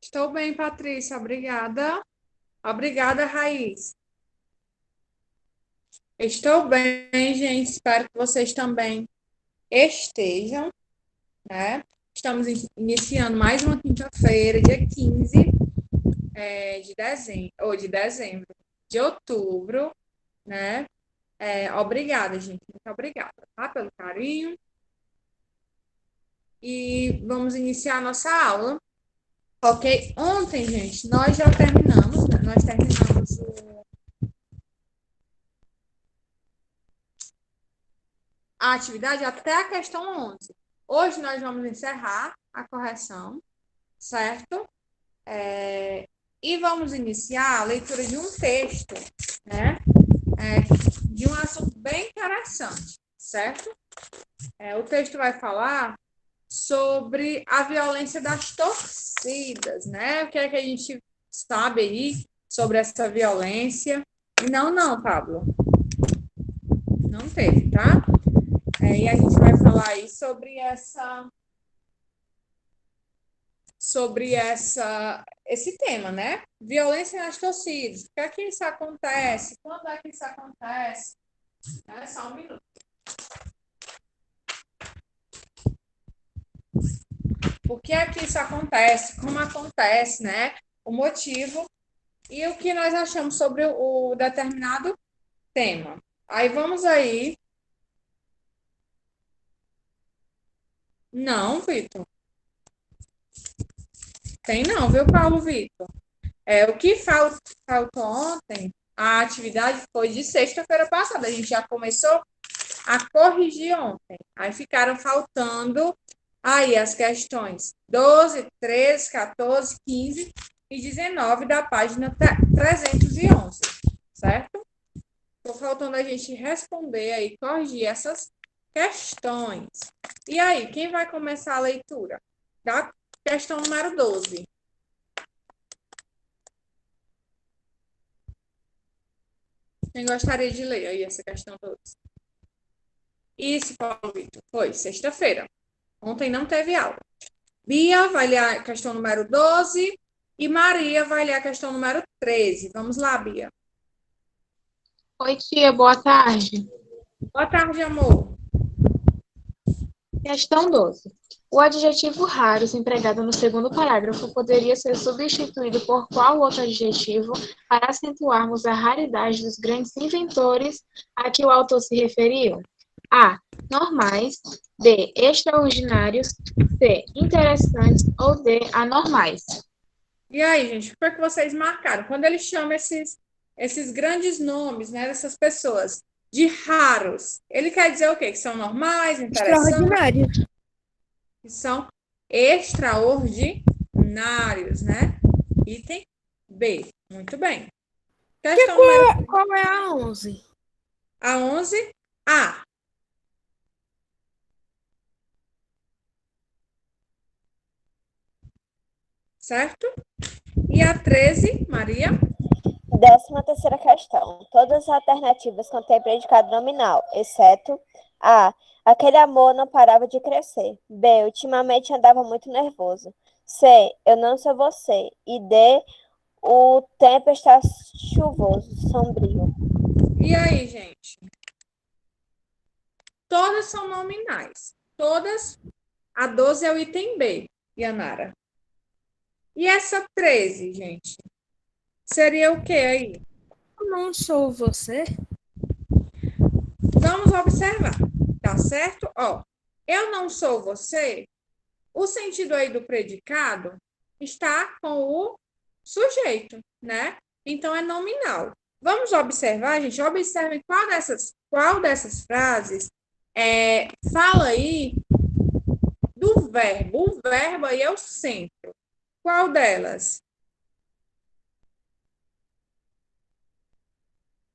Estou bem, Patrícia, obrigada. Obrigada, Raiz. Estou bem, gente. Espero que vocês também estejam, né? Estamos iniciando mais uma quinta-feira, dia 15 de dezembro, de outubro, né? Obrigada, gente. Muito obrigada, tá? Pelo carinho. E vamos iniciar a nossa aula. Ok? Ontem, gente, nós já terminamos, né? Nós terminamos a atividade até a questão 11. Hoje nós vamos encerrar a correção, certo? E vamos iniciar a leitura de um texto, né? De um assunto bem interessante, certo? O texto vai falar sobre a violência das torcidas, né? O que é que a gente sabe aí sobre essa violência? Não, não, Pablo, não teve, tá? E a gente vai falar aí esse tema, né? Violência nas torcidas. Por que é que isso acontece? Quando é que isso acontece? Só um minuto. Por que é que isso acontece? Como acontece, né? O motivo e o que nós achamos sobre o determinado tema. Aí vamos aí. Não, Vitor. Tem não, viu, Paulo Vitor? O que faltou ontem, a atividade foi de sexta-feira passada. A gente já começou a corrigir ontem. Aí ficaram faltando aí as questões 12, 13, 14, 15 e 19 da página 311, certo? Estou faltando a gente responder aí, corrigir essas questões. E aí, quem vai começar a leitura? Da questão número 12. Quem gostaria de ler aí essa questão 12? Isso, Paulo Vitor, foi sexta-feira. Ontem não teve aula. Bia vai ler a questão número 12 e Maria vai ler a questão número 13. Vamos lá, Bia. Oi, tia, boa tarde. Boa tarde, amor. Questão 12. O adjetivo raros empregado no segundo parágrafo poderia ser substituído por qual outro adjetivo para acentuarmos a raridade dos grandes inventores a que o autor se referiu? A. Normais. B. Extraordinários. C. Interessantes. Ou D. Anormais. E aí, gente, o que é que vocês marcaram? Quando ele chama esses grandes nomes, né, dessas pessoas, de raros, ele quer dizer o quê? Que são normais, interessantes, Extraordinário. que são extraordinários, né? Item B. Muito bem. Questão número Qual é a 11? a 11. A. Certo? E a 13, Maria? 13ª questão. Todas as alternativas contêm predicado nominal, exceto A. Aquele amor não parava de crescer. B. Ultimamente andava muito nervoso. C. Eu não sou você. E D. O tempo está chuvoso, sombrio. E aí, gente? Todas são nominais. Todas. A 12 é o item B, Yanara. E essa 13, gente? Seria o que aí? Eu não sou você? Vamos observar, tá certo? Ó, eu não sou você. O sentido aí do predicado está com o sujeito, né? Então é nominal. Vamos observar, gente. Observem qual dessas frases fala aí do verbo. O verbo aí é o centro. Qual delas?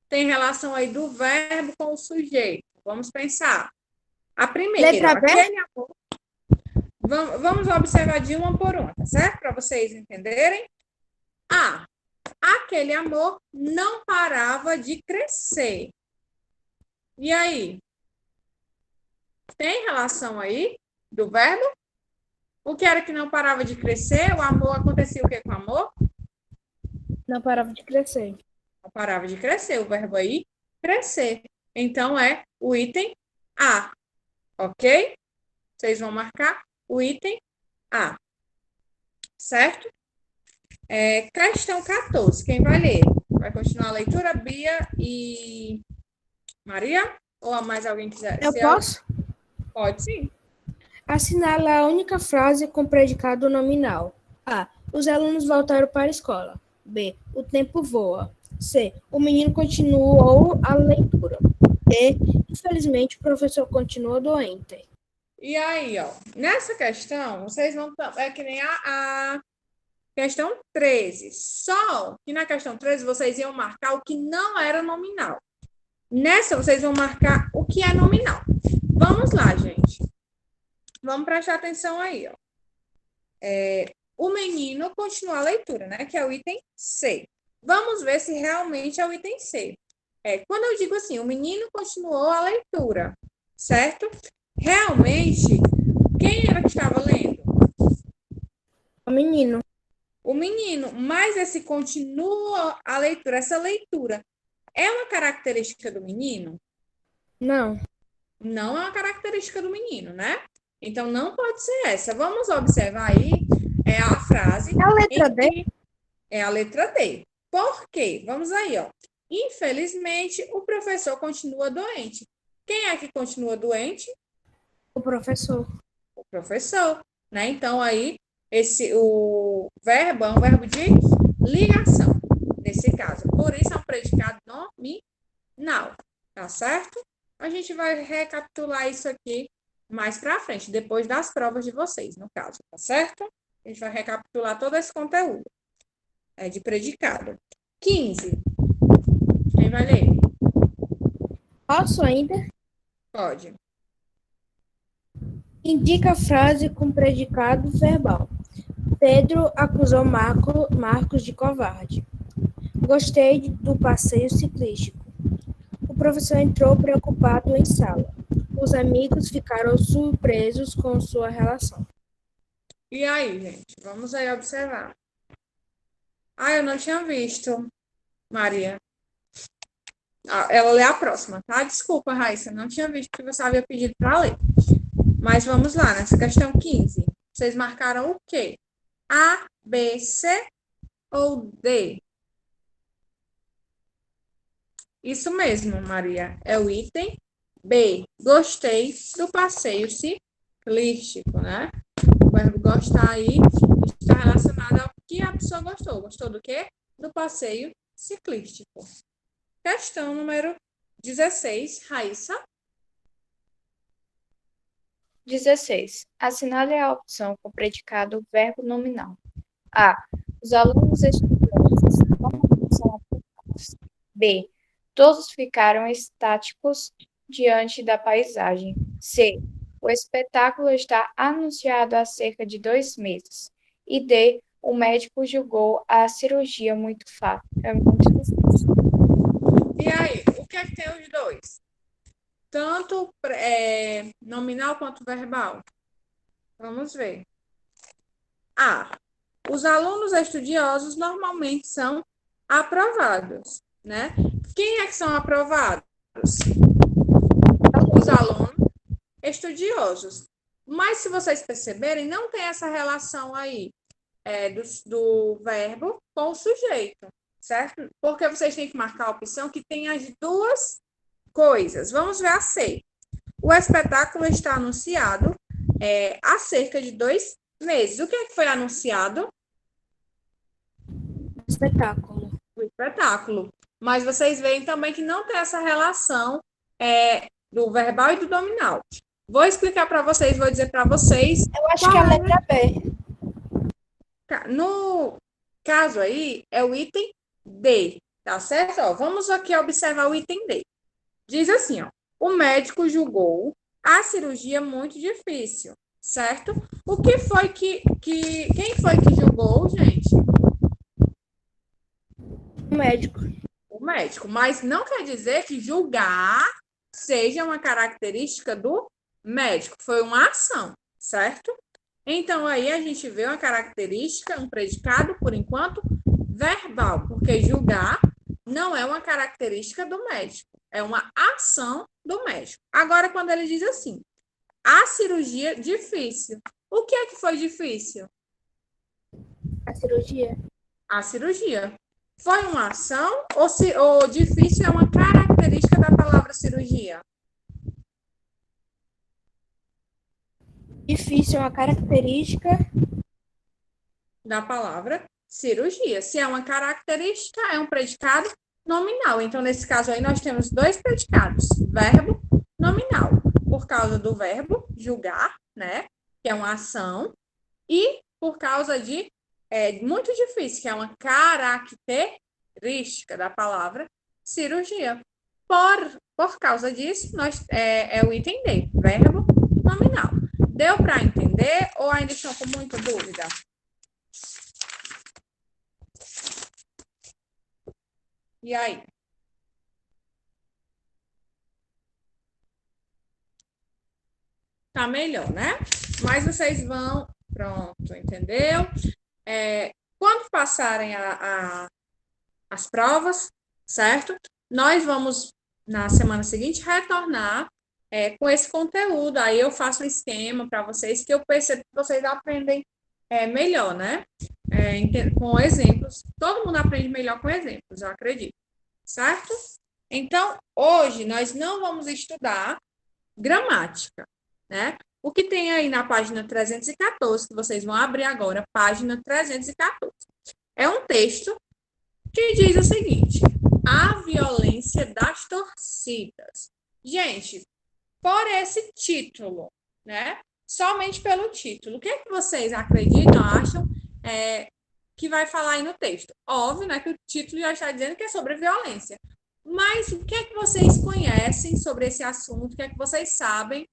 Tem relação aí do verbo com o sujeito. Vamos pensar. A primeira, Letra B? aquele amor. Vamos observar de uma por uma, tá certo? Para vocês entenderem. A. Aquele amor não parava de crescer. E aí? Tem relação aí do verbo? O que era que não parava de crescer? O amor, acontecia o que com o amor? Não parava de crescer. Não parava de crescer. O verbo aí, crescer. Então, é o item A, ok? Vocês vão marcar o item A, certo? Questão 14. Quem vai ler? Vai continuar a leitura, Bia e Maria? Ou mais alguém quiser? Eu posso? Pode sim. Assinale a única frase com predicado nominal. A. Os alunos voltaram para a escola. B. O tempo voa. C. O menino continuou a leitura. D. Infelizmente, o professor continua doente. E aí, ó, nessa questão, vocês vão. É que nem a questão 13. Só que na questão 13 vocês iam marcar o que não era nominal. Nessa, vocês vão marcar o que é nominal. Vamos lá, gente. Vamos prestar atenção aí, ó. O menino continua a leitura, né? Que é o item C. Vamos ver se realmente é o item C. Quando eu digo assim, o menino continuou a leitura, certo? Realmente, quem era que estava lendo? O menino. O menino, mas esse continua a leitura, essa leitura é uma característica do menino? Não. Não é uma característica do menino, né? Então, não pode ser essa. Vamos observar aí a frase. É a letra D? É a letra D. Por quê? Vamos aí, ó. Infelizmente, o professor continua doente. Quem é que continua doente? O professor. O professor, né? Então, aí, o verbo é um verbo de ligação, nesse caso. Por isso, é um predicado nominal, tá certo? A gente vai recapitular isso aqui mais para frente, depois das provas de vocês, no caso, tá certo? A gente vai recapitular todo esse conteúdo de predicado. 15. Quem vai ler? Posso ainda? Pode. Indica a frase com predicado verbal. Pedro acusou Marcos de covarde. Gostei do passeio ciclístico. O professor entrou preocupado em sala. Os amigos ficaram surpresos com sua relação. E aí, gente? Vamos aí observar. Eu não tinha visto, Maria. Ela lê a próxima, tá? Desculpa, Raíssa, não tinha visto que você havia pedido para ler. Mas vamos lá, nessa questão 15. Vocês marcaram o quê? A, B, C ou D? Isso mesmo, Maria. É o item B. Gostei do passeio ciclístico, né? O verbo gostar aí está relacionado ao que a pessoa gostou. Gostou do quê? Do passeio ciclístico. Questão número 16, Raíssa. 16. Assinale a opção com predicado verbo nominal. A. Os alunos estudantes normalmente são aplicados. B. Todos ficaram estáticos diante da paisagem. C. O espetáculo está anunciado há cerca de 2 meses. E D. O médico julgou a cirurgia muito difícil. E aí, o que é que tem os dois? Tanto nominal quanto verbal? Vamos ver. A. Os alunos estudiosos normalmente são aprovados, né? Quem é que são aprovados? Os alunos estudiosos. Mas, se vocês perceberem, não tem essa relação aí do verbo com o sujeito, certo? Porque vocês têm que marcar a opção que tem as duas coisas. Vamos ver a C. O espetáculo está anunciado há cerca de 2 meses. O que é que foi anunciado? Espetáculo. O espetáculo. Mas vocês veem também que não tem essa relação do verbal e do nominal. Vou explicar para vocês, vou dizer para vocês. Eu acho que é a letra B. No caso aí, é o item D, tá certo? Ó, vamos aqui observar o item D. Diz assim, ó, o médico julgou a cirurgia muito difícil, certo? O que foi quem foi que julgou, gente? O médico. O médico, mas não quer dizer que julgar seja uma característica do médico, foi uma ação, certo? Então, aí a gente vê uma característica, um predicado, por enquanto, verbal, porque julgar não é uma característica do médico, é uma ação do médico. Agora, quando ele diz assim, a cirurgia difícil, o que é que foi difícil? A cirurgia. A cirurgia. Foi uma ação ou difícil é uma característica da palavra cirurgia? Difícil é uma característica. Da palavra cirurgia. Se é uma característica, é um predicado nominal. Então, nesse caso aí, nós temos dois predicados, verbo nominal, por causa do verbo julgar, né, que é uma ação, e por causa de muito difícil, que é uma característica da palavra cirurgia. Por causa disso, é o item D, verbo nominal. Deu para entender ou ainda estão com muita dúvida? E aí? Tá melhor, né? Mas vocês vão. Pronto, entendeu? Quando passarem as provas, certo? Nós vamos, na semana seguinte, retornar com esse conteúdo. Aí eu faço um esquema para vocês, que eu percebo que vocês aprendem melhor, né? Com exemplos. Todo mundo aprende melhor com exemplos, eu acredito. Certo? Então, hoje nós não vamos estudar gramática, né? O que tem aí na página 314, que vocês vão abrir agora, página 314, é um texto que diz o seguinte: a violência das torcidas. Gente, por esse título, né? Somente pelo título, o que é que vocês acreditam, acham que vai falar aí no texto? Óbvio, né, que o título já está dizendo que é sobre violência. Mas o que é que vocês conhecem sobre esse assunto? O que é que vocês sabem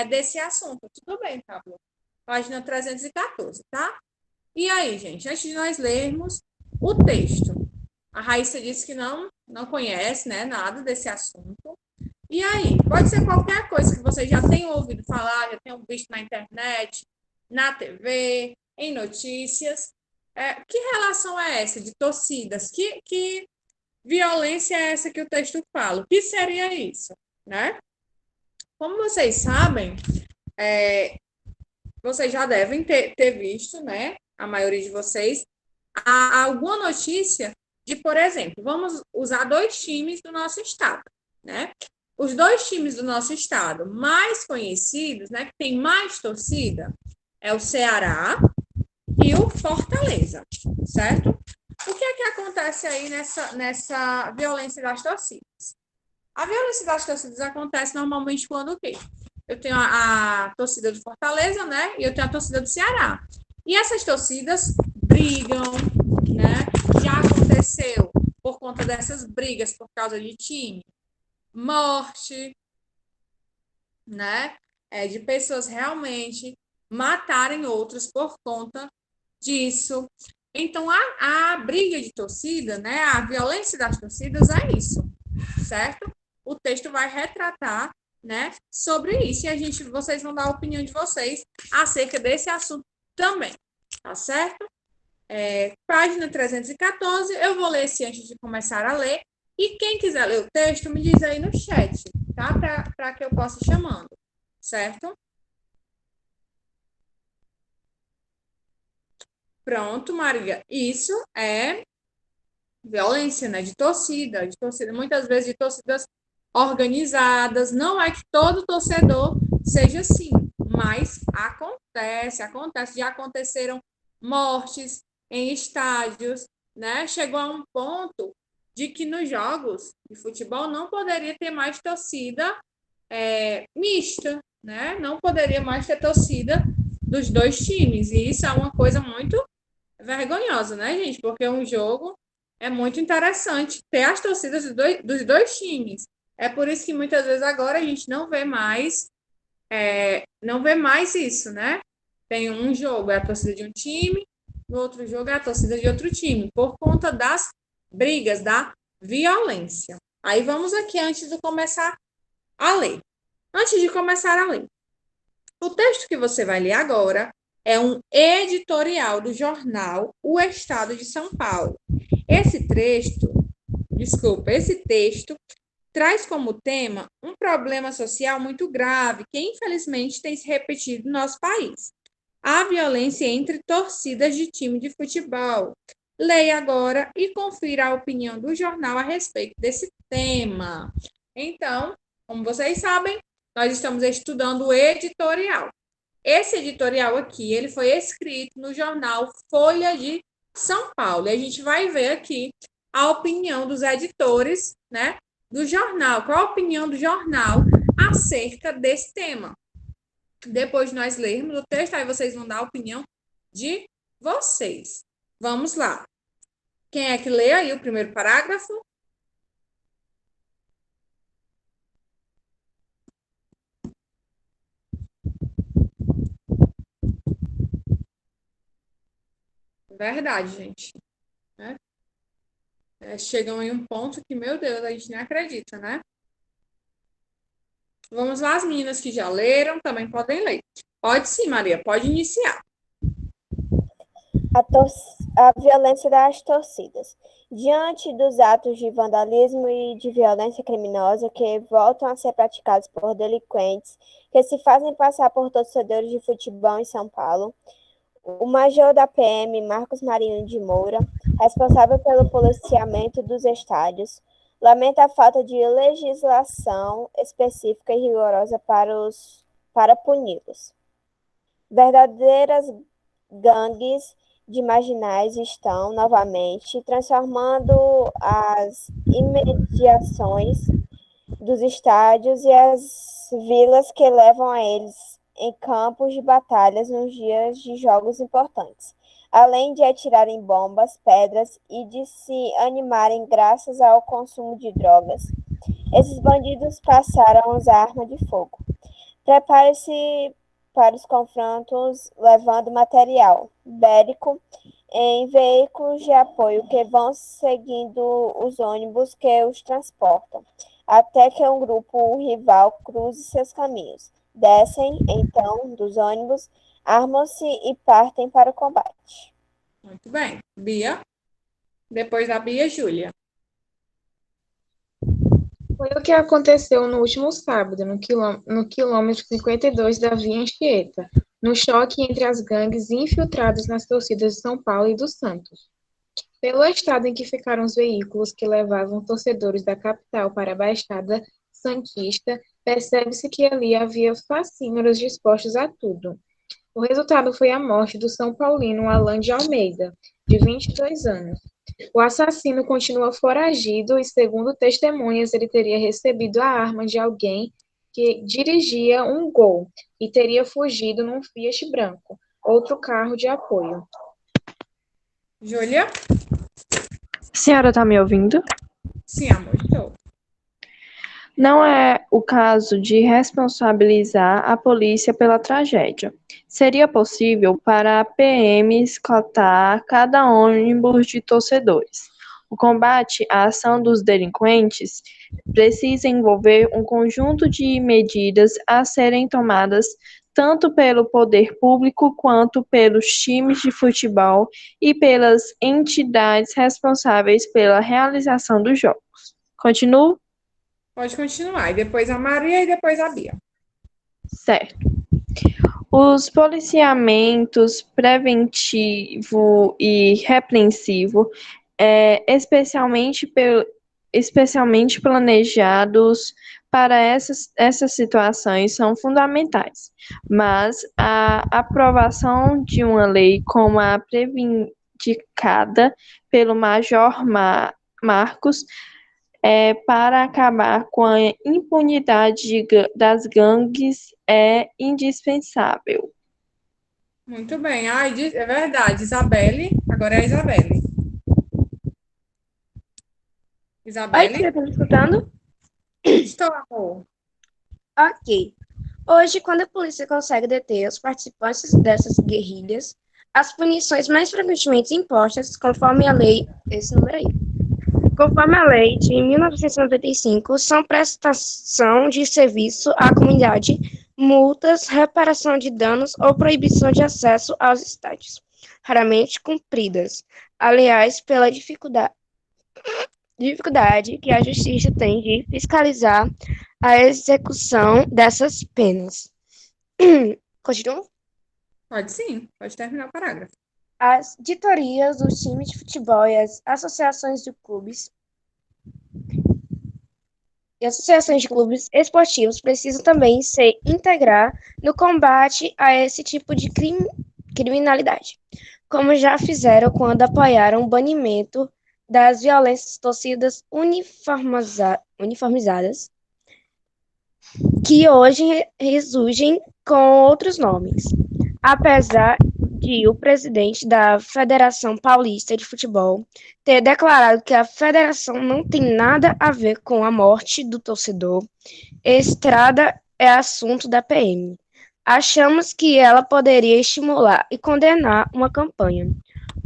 desse assunto? Tudo bem, Pablo? Página 314, tá? E aí, gente, antes de nós lermos o texto, a Raíssa disse que não conhece, né, nada desse assunto. E aí, pode ser qualquer coisa que vocês já tenham ouvido falar, já tenham visto na internet, na TV, em notícias. Que relação é essa de torcidas? Que violência é essa que o texto fala? O que seria isso, né? Como vocês sabem, vocês já devem ter visto, né? A maioria de vocês, alguma notícia de, por exemplo, vamos usar dois times do nosso estado, né? Os dois times do nosso estado mais conhecidos, né, que tem mais torcida, é o Ceará e o Fortaleza, certo? O que é que acontece aí nessa violência das torcidas? A violência das torcidas acontece normalmente quando o quê? Eu tenho a torcida do Fortaleza, né? E eu tenho a torcida do Ceará. E essas torcidas brigam, né? Já aconteceu por conta dessas brigas por causa de time, morte, né? De pessoas realmente matarem outros por conta disso. Então, a briga de torcida, né? A violência das torcidas é isso, certo? O texto vai retratar, né, sobre isso. E vocês vão dar a opinião de vocês acerca desse assunto também, tá certo? Página 314, eu vou ler esse antes de começar a ler. E quem quiser ler o texto, me diz aí no chat, tá? Para que eu possa ir chamando, certo? Pronto, Maria. Isso é violência, né? De torcida, muitas vezes de torcidas organizadas. Não é que todo torcedor seja assim, mas acontece. Já aconteceram mortes em estádios, né? Chegou a um ponto de que nos jogos de futebol não poderia ter mais torcida mista, né? Não poderia mais ter torcida dos dois times. E isso é uma coisa muito vergonhosa, né, gente? Porque um jogo é muito interessante ter as torcidas dos dois times. É por isso que muitas vezes agora a gente não vê mais isso, né? Tem um jogo, é a torcida de um time, no outro jogo é a torcida de outro time, por conta das brigas, da violência. Aí vamos aqui antes de começar a ler. Antes de começar a ler, o texto que você vai ler agora é um editorial do jornal O Estado de São Paulo. Esse texto traz como tema um problema social muito grave que, infelizmente, tem se repetido no nosso país: a violência entre torcidas de time de futebol. Leia agora e confira a opinião do jornal a respeito desse tema. Então, como vocês sabem, nós estamos estudando o editorial. Esse editorial aqui, ele foi escrito no jornal Folha de São Paulo. E a gente vai ver aqui a opinião dos editores, né, do jornal. Qual a opinião do jornal acerca desse tema? Depois de nós lermos o texto, aí vocês vão dar a opinião de vocês. Vamos lá. Quem é que lê aí o primeiro parágrafo? Verdade, gente. Chegam em um ponto que, meu Deus, a gente nem acredita, né? Vamos lá, as meninas que já leram também podem ler. Pode sim, Maria, pode iniciar. A violência das torcidas. Diante dos atos de vandalismo e de violência criminosa que voltam a ser praticados por delinquentes que se fazem passar por torcedores de futebol em São Paulo, o major da PM, Marcos Marinho de Moura, responsável pelo policiamento dos estádios, lamenta a falta de legislação específica e rigorosa para puni-los. Verdadeiras gangues de marginais estão, novamente, transformando as imediações dos estádios e as vilas que levam a eles em campos de batalhas nos dias de jogos importantes, além de atirarem bombas, pedras e de se animarem graças ao consumo de drogas. Esses bandidos passaram a usar arma de fogo. Prepare-se para os confrontos levando material bélico em veículos de apoio que vão seguindo os ônibus que os transportam, até que um grupo rival cruze seus caminhos. Descem, então, dos ônibus, armam-se e partem para o combate. Muito bem. Bia? Depois da Bia, Júlia. Foi o que aconteceu no último sábado, no quilômetro 52 da Via Anchieta, no choque entre as gangues infiltradas nas torcidas de São Paulo e do Santos. Pelo estado em que ficaram os veículos que levavam torcedores da capital para a Baixada Santista, percebe-se que ali havia fascínoros dispostos a tudo. O resultado foi a morte do São Paulino Alan de Almeida, de 22 anos. O assassino continua foragido e, segundo testemunhas, ele teria recebido a arma de alguém que dirigia um Gol e teria fugido num Fiat branco, outro carro de apoio. Júlia? A senhora está me ouvindo? Sim, amor, estou. Não é o caso de responsabilizar a polícia pela tragédia. Seria possível para a PM escoltar cada ônibus de torcedores. O combate à ação dos delinquentes precisa envolver um conjunto de medidas a serem tomadas tanto pelo poder público quanto pelos times de futebol e pelas entidades responsáveis pela realização dos jogos. Continuo? Pode continuar. E depois a Maria e depois a Bia. Certo. Os policiamentos preventivo e repreensivo, especialmente planejados para essas situações, são fundamentais, mas a aprovação de uma lei como a reivindicada pelo Major Marcos para acabar com a impunidade das gangues é indispensável. Muito bem. É verdade. Isabelle. Agora é a Isabelle. Isabelle? Oi, você está me escutando? Estou, amor. Ok. Hoje, quando a polícia consegue deter os participantes dessas guerrilhas, as punições mais frequentemente impostas, conforme a lei, esse número aí, conforme a lei de 1995, são prestação de serviço à comunidade, multas, reparação de danos ou proibição de acesso aos estádios, raramente cumpridas. Aliás, pela dificuldade que a justiça tem de fiscalizar a execução dessas penas. Continua? Pode sim, pode terminar o parágrafo. As diretorias dos times de futebol e as associações de clubes esportivos precisam também se integrar no combate a esse tipo de criminalidade, como já fizeram quando apoiaram o banimento das violências torcidas uniformizadas, que hoje ressurgem com outros nomes. Apesar de o presidente da Federação Paulista de Futebol ter declarado que a federação não tem nada a ver com a morte do torcedor, estrada é assunto da PM. Achamos que ela poderia estimular e condenar uma campanha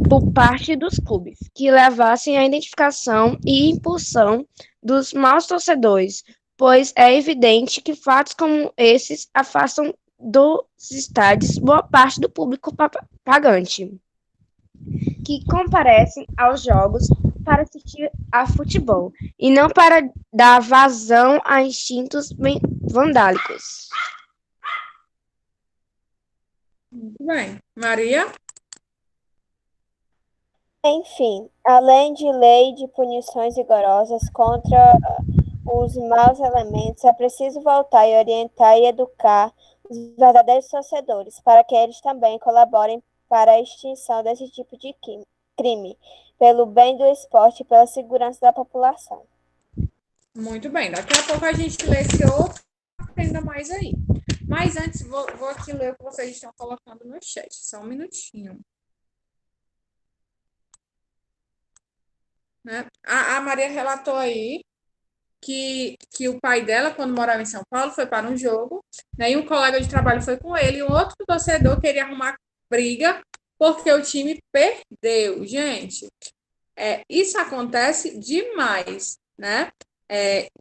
por parte dos clubes que levassem à identificação e impulsão dos maus torcedores, pois é evidente que fatos como esses afastam dos estádios boa parte do público pagante, que comparecem aos jogos para assistir a futebol, e não para dar vazão a instintos vandálicos. Muito bem. Maria? Enfim, além de lei de punições rigorosas contra os maus elementos, é preciso voltar e orientar e educar os verdadeiros torcedores, para que eles também colaborem para a extinção desse tipo de crime, pelo bem do esporte e pela segurança da população. Muito bem. Daqui a pouco a gente lê esse outro, aprenda mais aí. Mas antes, vou aqui ler o que vocês estão colocando no chat. Só um minutinho. Né? A Maria relatou aí que o pai dela, quando morava em São Paulo, foi para um jogo, né, e um colega de trabalho foi com ele, e um outro torcedor queria arrumar briga porque o time perdeu. Gente, isso acontece demais, né?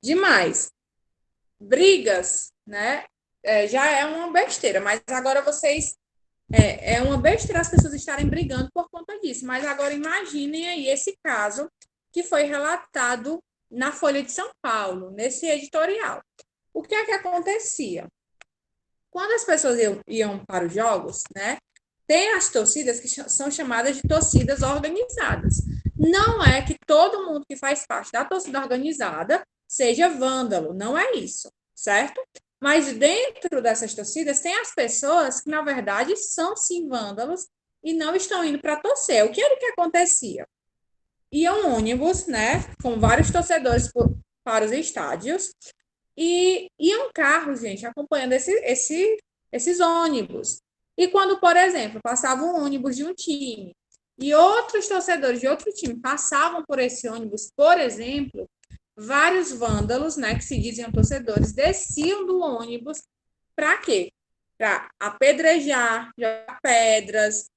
Demais. Brigas, né? Já é uma besteira, mas agora vocês... É uma besteira as pessoas estarem brigando por conta disso, mas agora imaginem aí esse caso que foi relatado na Folha de São Paulo, nesse editorial. O que é que acontecia? Quando as pessoas iam para os jogos, né, tem as torcidas que são chamadas de torcidas organizadas. Não é que todo mundo que faz parte da torcida organizada seja vândalo, não é isso, certo? Mas dentro dessas torcidas tem as pessoas que, na verdade, são sim vândalos e não estão indo para torcer. O que era que acontecia? Iam ônibus, né, com vários torcedores para os estádios, e iam carros, gente, acompanhando esses ônibus. E quando, por exemplo, passava um ônibus de um time e outros torcedores de outro time passavam por esse ônibus, por exemplo, vários vândalos, né, que se diziam torcedores, desciam do ônibus para quê? Para apedrejar, jogar pedras.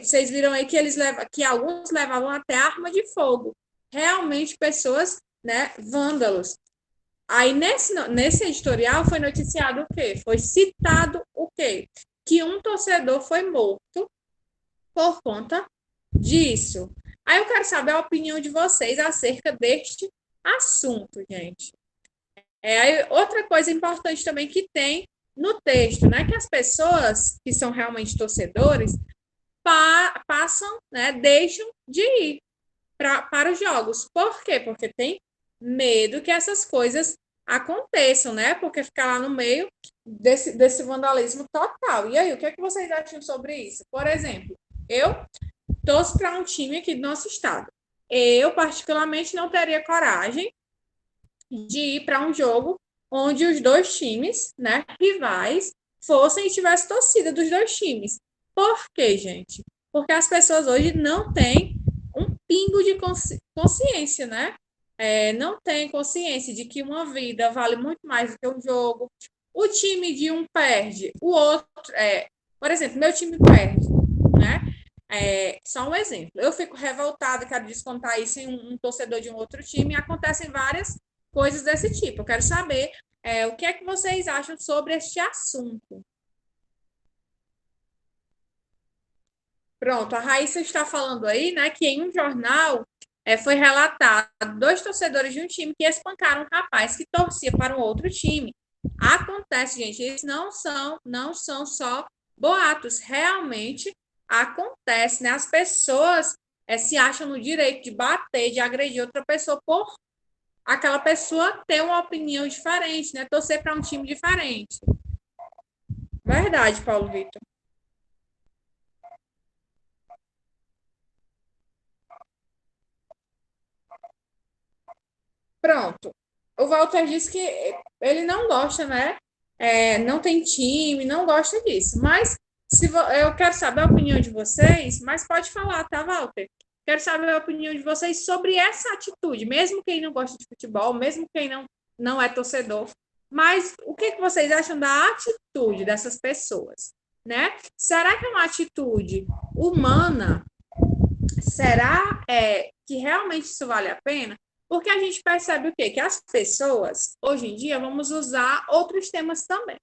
Vocês viram aí que alguns levavam até arma de fogo. Realmente pessoas, né, vândalos. Aí nesse editorial foi noticiado o quê? Foi citado o quê? Que um torcedor foi morto por conta disso. Aí eu quero saber a opinião de vocês acerca deste assunto, gente. Aí outra coisa importante também que tem no texto, né? Que as pessoas que são realmente torcedores passam, né? Deixam de ir para os jogos. Por quê? Porque tem medo que essas coisas aconteçam, né? Porque ficar lá no meio desse vandalismo total. E aí, o que é que vocês acham sobre isso? Por exemplo, eu torço para um time aqui do nosso estado. Eu, particularmente, não teria coragem de ir para um jogo onde os dois times, né, rivais, fossem e tivesse torcida dos dois times. Por quê, gente? Porque as pessoas hoje não têm um pingo de consciência, né? Não tem consciência de que uma vida vale muito mais do que um jogo. O time de um perde, o outro... por exemplo, meu time perde, né? Só um exemplo. Eu fico revoltada, quero descontar isso em um torcedor de um outro time, e acontecem várias coisas desse tipo. Eu quero saber o que é que vocês acham sobre este assunto? Pronto, a Raíssa está falando aí, né, que em um jornal foi relatado 2 torcedores de um time que espancaram um rapaz que torcia para um outro time. Acontece, gente, eles não são só boatos, realmente acontece, né? As pessoas se acham no direito de bater, de agredir outra pessoa por aquela pessoa ter uma opinião diferente, né? Torcer para um time diferente. Verdade, Paulo Vitor. Pronto. O Walter disse que ele não gosta, né? Não tem time, não gosta disso. Mas eu quero saber a opinião de vocês, mas pode falar, tá, Walter? Quero saber a opinião de vocês sobre essa atitude, mesmo quem não gosta de futebol, mesmo quem não é torcedor. Mas o que vocês acham da atitude dessas pessoas, né? Será que é uma atitude humana? Será que realmente isso vale a pena? Porque a gente percebe o quê? Que as pessoas, hoje em dia, vamos usar outros temas também,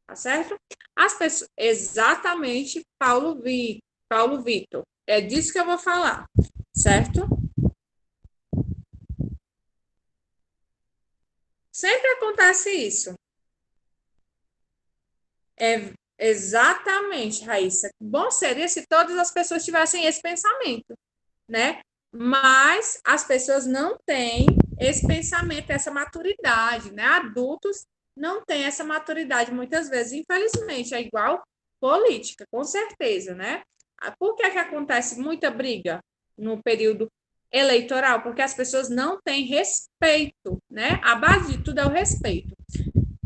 tá certo? As pessoas, exatamente, Paulo Vitor, é disso que eu vou falar, certo? Sempre acontece isso. Exatamente, Raíssa. Bom seria se todas as pessoas tivessem esse pensamento, né? Mas as pessoas não têm esse pensamento, essa maturidade, né? Adultos não têm essa maturidade muitas vezes, infelizmente, é igual política, com certeza, né? Por que acontece muita briga no período eleitoral? Porque as pessoas não têm respeito, né? A base de tudo é o respeito.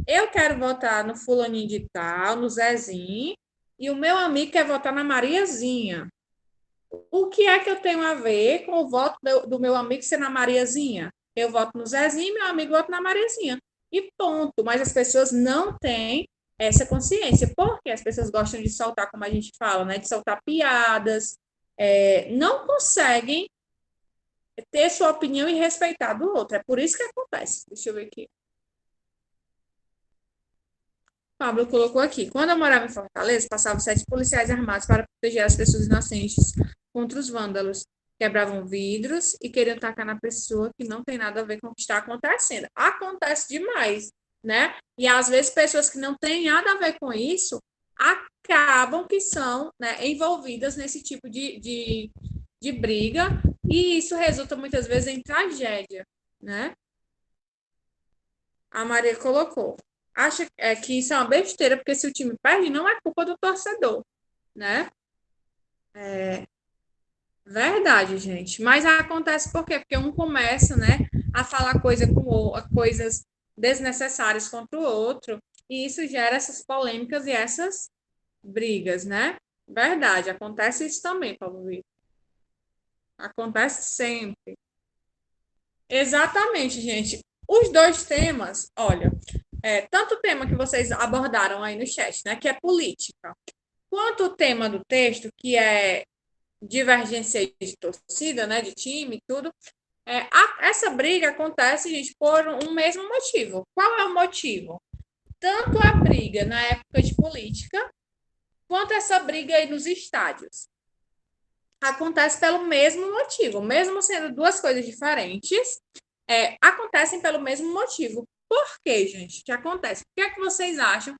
Eu quero votar no fulaninho de tal, no Zezinho, e o meu amigo quer votar na Mariazinha. O que é que eu tenho a ver com o voto do meu amigo ser na Mariazinha? Eu voto no Zezinho e meu amigo vota na Mariazinha. E ponto. Mas as pessoas não têm essa consciência. Porque as pessoas gostam de soltar, como a gente fala, né? De soltar piadas. Não conseguem ter sua opinião e respeitar do outro. É por isso que acontece. Deixa eu ver aqui. Pablo colocou aqui. Quando eu morava em Fortaleza, passavam 7 policiais armados para proteger as pessoas inocentes contra os vândalos. Quebravam vidros e queriam tacar na pessoa que não tem nada a ver com o que está acontecendo. Acontece demais, né? E às vezes pessoas que não têm nada a ver com isso acabam que são, né, envolvidas nesse tipo de briga e isso resulta muitas vezes em tragédia, né? A Maria colocou. Acha que isso é uma besteira, porque se o time perde, não é culpa do torcedor, né? Verdade, gente. Mas acontece por quê? Porque um começa, né, a falar coisas desnecessárias contra o outro, e isso gera essas polêmicas e essas brigas, né? Verdade, acontece isso também, Paulo Vitor. Acontece sempre. Exatamente, gente. Os dois temas, olha, tanto o tema que vocês abordaram aí no chat, né, que é política, quanto o tema do texto, que é divergência de torcida, né, de time e tudo, essa briga acontece, gente, por um mesmo motivo. Qual é o motivo? Tanto a briga na época de política, quanto essa briga aí nos estádios. Acontece pelo mesmo motivo, mesmo sendo duas coisas diferentes, acontecem pelo mesmo motivo. Por quê, gente? O que acontece? O que é que vocês acham?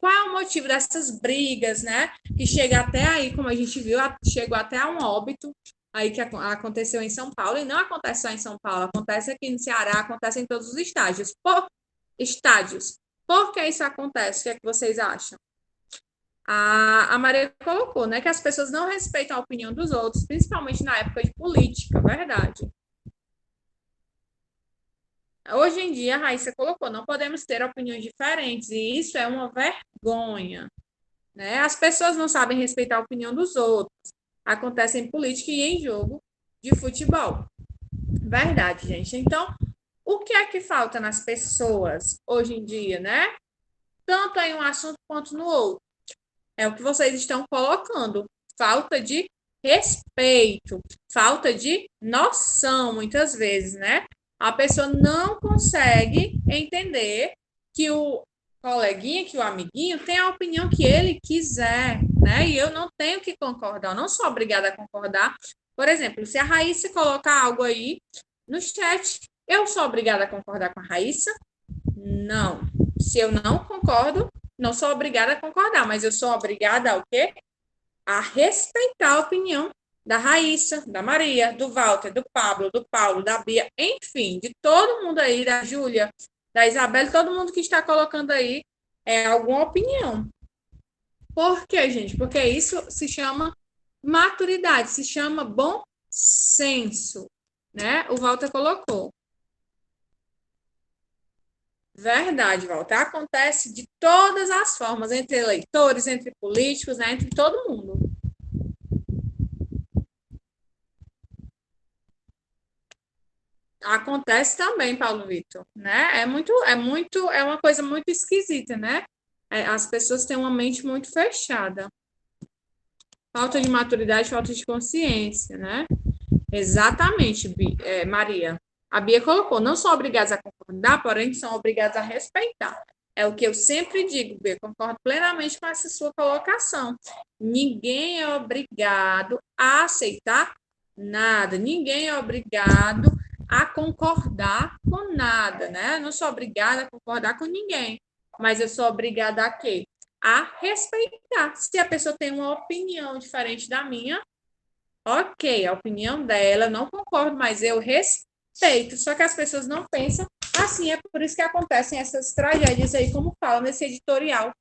Qual é o motivo dessas brigas, né? Que chega até aí, como a gente viu, chegou até a um óbito aí que aconteceu em São Paulo, e não acontece só em São Paulo, acontece aqui no Ceará, acontece em todos os estádios. Por que isso acontece? O que é que vocês acham? A Maria colocou, né, que as pessoas não respeitam a opinião dos outros, principalmente na época de política, verdade. Hoje em dia, a Raíssa colocou, não podemos ter opiniões diferentes, e isso é uma vergonha, né? As pessoas não sabem respeitar a opinião dos outros. Acontece em política e em jogo de futebol. Verdade, gente. Então, o que é que falta nas pessoas hoje em dia, né? Tanto em um assunto quanto no outro. É o que vocês estão colocando. Falta de respeito, falta de noção, muitas vezes, né? A pessoa não consegue entender que o coleguinha, que o amiguinho tem a opinião que ele quiser, né? E eu não tenho que concordar, eu não sou obrigada a concordar. Por exemplo, se a Raíssa colocar algo aí no chat, eu sou obrigada a concordar com a Raíssa? Não. Se eu não concordo, não sou obrigada a concordar, mas eu sou obrigada ao quê? A respeitar a opinião da Raíssa, da Maria, do Walter, do Pablo, da Bia, enfim, de todo mundo aí, da Júlia, da Isabela, todo mundo que está colocando aí alguma opinião. Por quê, gente? Porque isso se chama maturidade, se chama bom senso, né? O Walter colocou. Verdade, Walter. Acontece de todas as formas, entre eleitores, entre políticos, né? Entre todo mundo. Acontece também, Paulo Vitor, né? É uma coisa muito esquisita, né? As pessoas têm uma mente muito fechada. Falta de maturidade, falta de consciência, né? Exatamente, Maria. A Bia colocou, não são obrigados a concordar, porém são obrigados a respeitar. É o que eu sempre digo, Bia, concordo plenamente com essa sua colocação. Ninguém é obrigado a aceitar nada, ninguém é obrigado a concordar com nada, né? Eu não sou obrigada a concordar com ninguém, mas eu sou obrigada a quê? A respeitar. Se a pessoa tem uma opinião diferente da minha, ok, a opinião dela, não concordo, mas eu respeito. Só que as pessoas não pensam assim, é por isso que acontecem essas tragédias aí, como fala nesse editorial,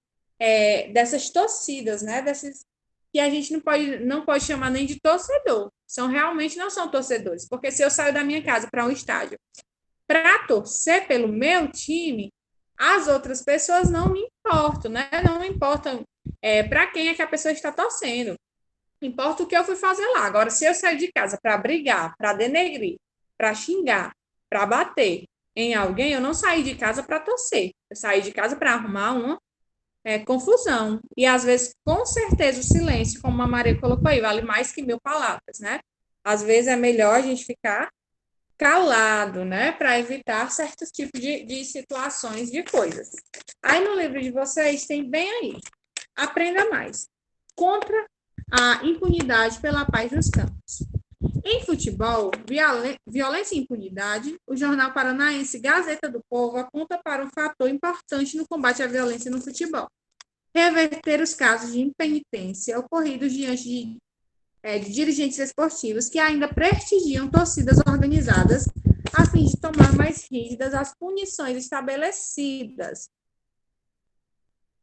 dessas torcidas, né? Dessas que a gente não pode chamar nem de torcedor. Realmente não são torcedores, porque se eu saio da minha casa para um estádio para torcer pelo meu time, as outras pessoas não me importam, né? Não me importam para quem é que a pessoa está torcendo. Importa o que eu fui fazer lá. Agora, se eu sair de casa para brigar, para denegrir, para xingar, para bater em alguém, eu não saí de casa para torcer. Eu saí de casa para arrumar uma confusão. E, às vezes, com certeza, o silêncio, como a Maria colocou aí, vale mais que 1000 palavras, né? Às vezes, é melhor a gente ficar calado, né? Para evitar certos tipos de situações, de coisas. Aí, no livro de vocês, tem bem aí. Aprenda mais. Contra a impunidade pela paz nos campos. Em futebol, violência e impunidade, o jornal paranaense Gazeta do Povo aponta para um fator importante no combate à violência no futebol. Reverter os casos de impenitência ocorridos diante de dirigentes esportivos que ainda prestigiam torcidas organizadas a fim de tomar mais rígidas as punições estabelecidas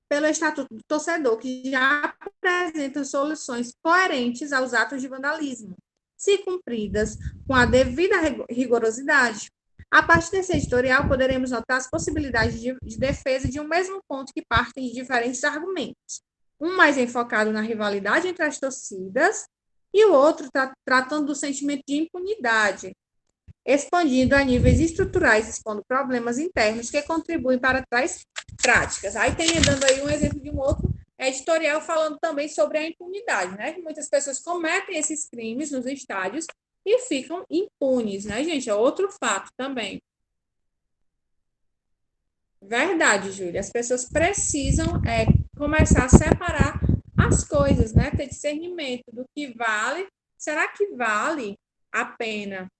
pelo Estatuto do Torcedor, que já apresenta soluções coerentes aos atos de vandalismo, se cumpridas com a devida rigorosidade. A partir desse editorial, poderemos notar as possibilidades de defesa de um mesmo ponto que partem de diferentes argumentos. Um mais enfocado na rivalidade entre as torcidas e o outro tratando do sentimento de impunidade, expandindo a níveis estruturais, expondo problemas internos que contribuem para tais práticas. Aí tem dando aí um exemplo de um outro editorial falando também sobre a impunidade, né? Que muitas pessoas cometem esses crimes nos estádios e ficam impunes, né, gente? É outro fato também. Verdade, Júlia. As pessoas precisam começar a separar as coisas, né? Ter discernimento do que vale. Será que vale a pena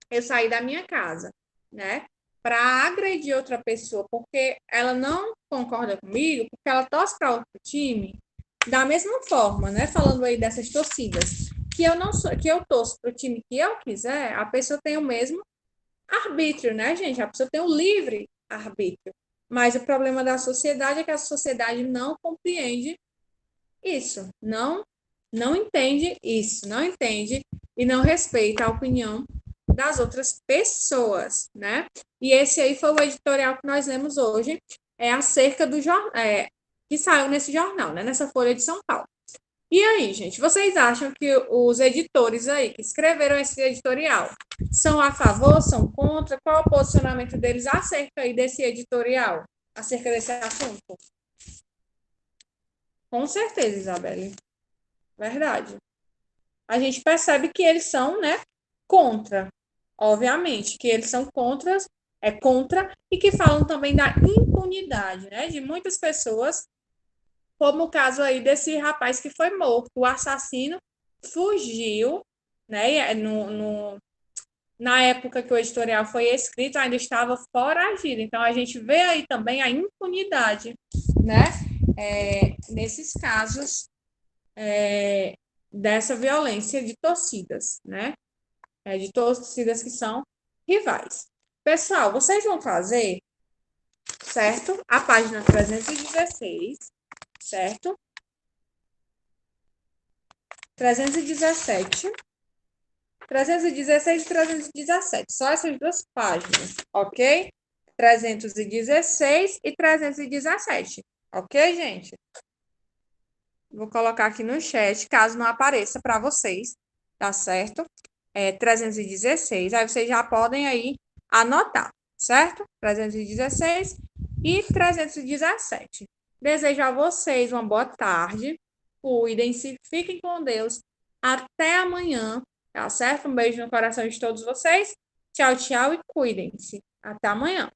eu sair da minha casa, né? Para agredir outra pessoa, porque ela não concorda comigo, porque ela torce para outro time, da mesma forma, né? Falando aí dessas torcidas, que eu torço para o time que eu quiser, a pessoa tem o mesmo arbítrio, né, gente? A pessoa tem o livre arbítrio. Mas o problema da sociedade é que a sociedade não compreende isso, não entende isso, não entende e não respeita a opinião das outras pessoas, né? E esse aí foi o editorial que nós lemos hoje, acerca do jornal, que saiu nesse jornal, né? Nessa Folha de São Paulo. E aí, gente, vocês acham que os editores aí que escreveram esse editorial são a favor, são contra? Qual o posicionamento deles acerca aí desse editorial, acerca desse assunto? Com certeza, Isabelle. Verdade. A gente percebe que eles são, né, contra. Obviamente, que eles são contra contra, e que falam também da impunidade, né, de muitas pessoas, como o caso aí desse rapaz que foi morto. O assassino fugiu, né, na época que o editorial foi escrito, ainda estava foragido. Então, a gente vê aí também a impunidade, né, nesses casos dessa violência de torcidas, né, de torcidas que são rivais. Pessoal, vocês vão fazer, certo? A página 316, certo? 317, 316 e 317, só essas duas páginas, ok? 316 e 317, ok, gente? Vou colocar aqui no chat, caso não apareça para vocês, tá certo? 316, aí vocês já podem aí anotar, certo? 316 e 317. Desejo a vocês uma boa tarde, cuidem-se, fiquem com Deus, até amanhã, tá certo? Um beijo no coração de todos vocês, tchau, tchau e cuidem-se, até amanhã.